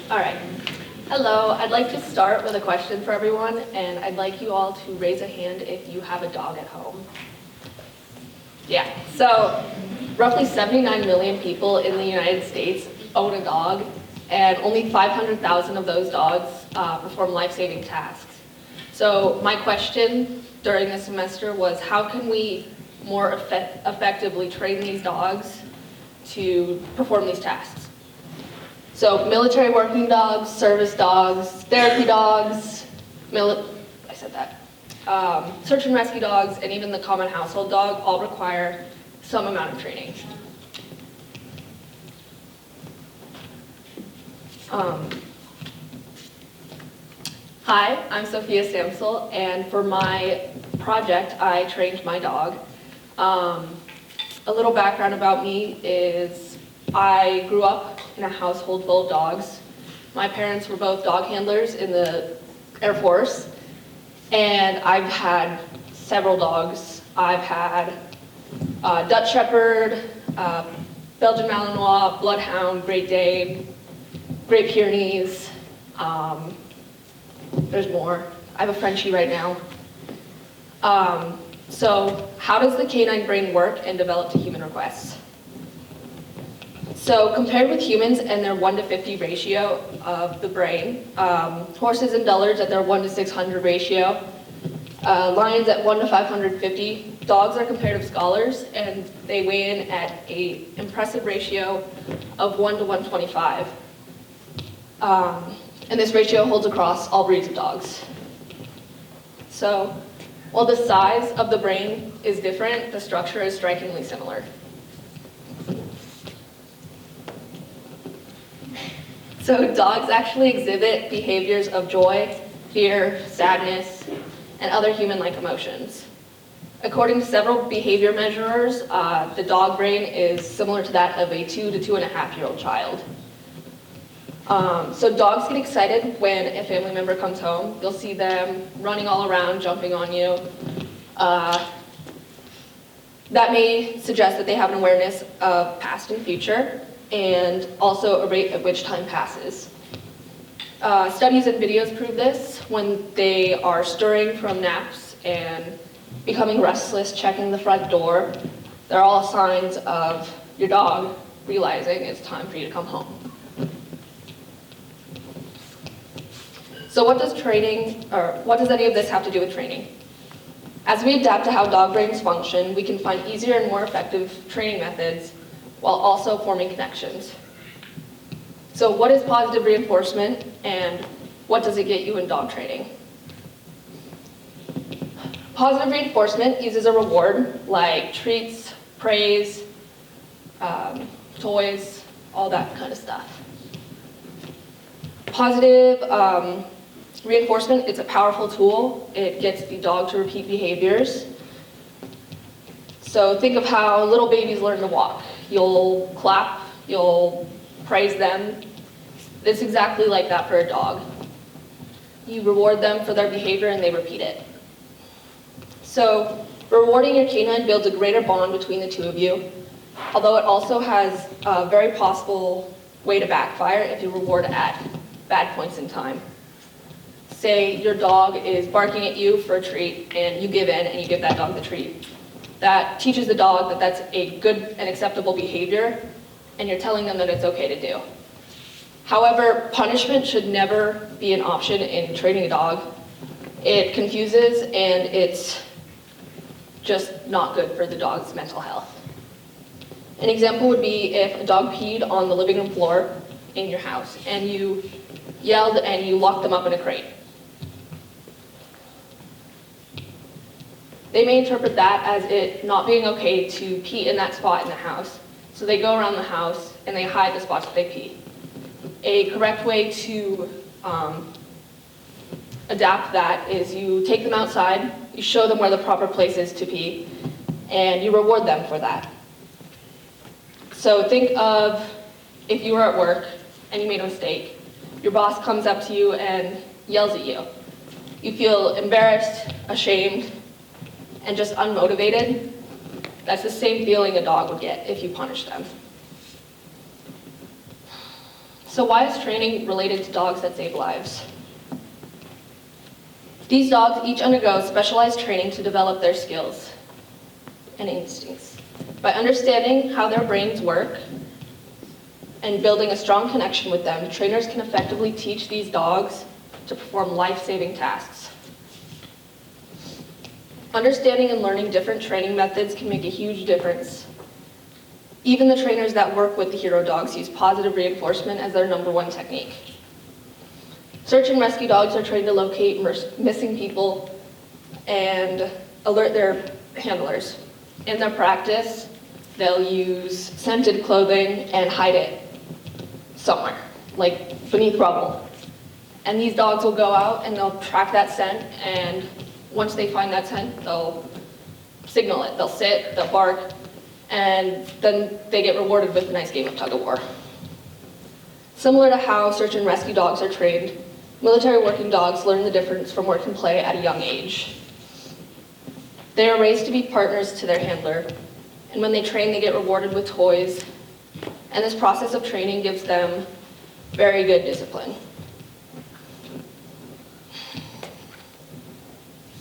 All right. Hello, I'd like to start with a question for everyone, and I'd like you all to raise a hand if you have a dog at home. Yeah, so roughly 79 million people in the United States own a dog, and only 500,000 of those dogs perform life-saving tasks. So my question during this semester was, how can we more effectively train these dogs to perform these tasks? So military working dogs, service dogs, therapy dogs, search and rescue dogs, and even the common household dog all require some amount of training. Hi, I'm Sophia, and for my project, I trained my dog. A little background about me is I grew up in a household full of dogs. My parents were both dog handlers in the Air Force, and I've had several dogs. I've had Dutch Shepherd, Belgian Malinois, Bloodhound, Great Dane, Great Pyrenees. There's more. I have a Frenchie right now. So how does the canine brain work and develop to human requests? So compared with humans and their 1 to 50 ratio of the brain, horses and dullards at their 1 to 600 ratio, lions at 1 to 550, dogs are comparative scholars, and they weigh in at an impressive ratio of 1 to 125. And this ratio holds across all breeds of dogs. So while the size of the brain is different, the structure is strikingly similar. So dogs actually exhibit behaviors of joy, fear, sadness, and other human-like emotions. According to several behavior measurers, the dog brain is similar to that of a 2 to 2.5-year-old child. So dogs get excited when a family member comes home. You'll see them running all around, jumping on you. That may suggest that they have an awareness of past and future, and also a rate at which time passes. Studies and videos prove this. When they are stirring from naps and becoming restless, checking the front door, they're all signs of your dog realizing it's time for you to come home. So what does any of this have to do with training? As we adapt to how dog brains function, we can find easier and more effective training methods while also forming connections. So what is positive reinforcement, and what does it get you in dog training? Positive reinforcement uses a reward like treats, praise, toys, all that kind of stuff. Positive reinforcement, it's a powerful tool. It gets the dog to repeat behaviors. So think of how little babies learn to walk. You'll clap, you'll praise them. It's exactly like that for a dog. You reward them for their behavior and they repeat it. So rewarding your canine builds a greater bond between the two of you, although it also has a very possible way to backfire if you reward at bad points in time. Say your dog is barking at you for a treat and you give in and you give that dog the treat. That teaches the dog that that's a good and acceptable behavior, and you're telling them that it's okay to do. However, punishment should never be an option in training a dog. It confuses, and it's just not good for the dog's mental health. An example would be if a dog peed on the living room floor in your house, and you yelled and you locked them up in a crate. They may interpret that as it not being okay to pee in that spot in the house. So they go around the house and they hide the spots that they pee. A correct way to adapt that is you take them outside, you show them where the proper place is to pee, and you reward them for that. So think of if you were at work and you made a mistake. Your boss comes up to you and yells at you. You feel embarrassed, ashamed, and just unmotivated. That's the same feeling a dog would get if you punish them. So why is training related to dogs that save lives? These dogs each undergo specialized training to develop their skills and instincts. By understanding how their brains work and building a strong connection with them, trainers can effectively teach these dogs to perform life-saving tasks. Understanding and learning different training methods can make a huge difference. Even the trainers that work with the hero dogs use positive reinforcement as their #1 technique. Search and rescue dogs are trained to locate missing people and alert their handlers. In their practice, they'll use scented clothing and hide it somewhere, like beneath rubble. And these dogs will go out and they'll track that scent, and once they find that scent, they'll signal it. They'll sit, they'll bark, and then they get rewarded with a nice game of tug-of-war. Similar to how search and rescue dogs are trained, military working dogs learn the difference from work and play at a young age. They are raised to be partners to their handler, and when they train, they get rewarded with toys, and this process of training gives them very good discipline.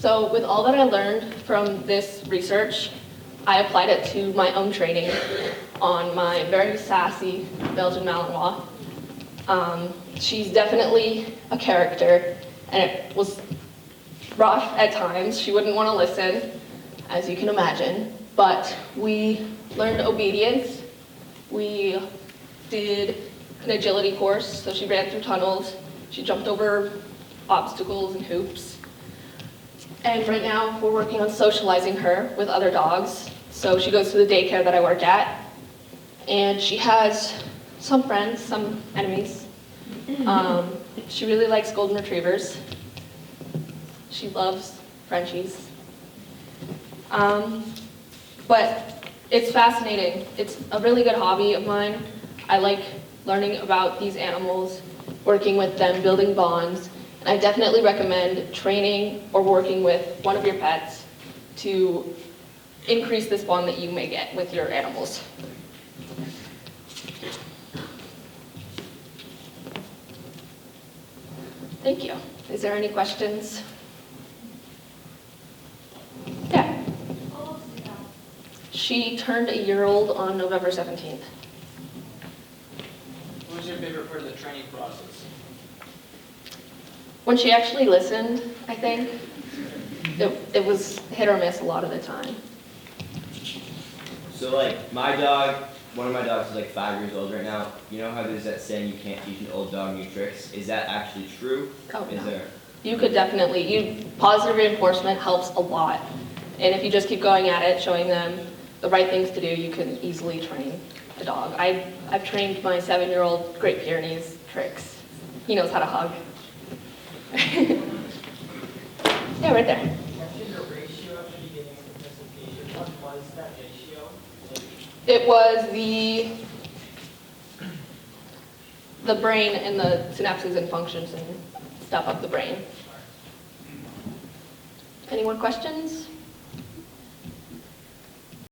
So with all that I learned from this research, I applied it to my own training on my very sassy Belgian Malinois. She's definitely a character, and it was rough at times. She wouldn't want to listen, as you can imagine, but we learned obedience. We did an agility course, so she ran through tunnels, she jumped over obstacles and hoops. And right now, we're working on socializing her with other dogs. So she goes to the daycare that I work at, and she has some friends, some enemies. She really likes golden retrievers. She loves Frenchies. But it's fascinating. It's a really good hobby of mine. I like learning about these animals, working with them, building bonds. And I definitely recommend training or working with one of your pets to increase this bond that you may get with your animals. Thank you. Is there any questions? Yeah. How old is she now? She turned a year old on November 17th. What was your favorite part of the training process? When she actually listened, I think, it was hit or miss a lot of the time. So like my dog, one of my dogs is like 5 years old right now. You know how there's that saying you can't teach an old dog new tricks? Is that actually true? Oh, Is no. there? You could definitely, positive reinforcement helps a lot. And if you just keep going at it, showing them the right things to do, you can easily train a dog. I've trained my 7-year-old Great Pyrenees tricks. He knows how to hug. Yeah, right there. You mentioned a ratio at the beginning of the presentation. What was that ratio? It was the brain and the synapses and functions and stuff of the brain. Any more questions?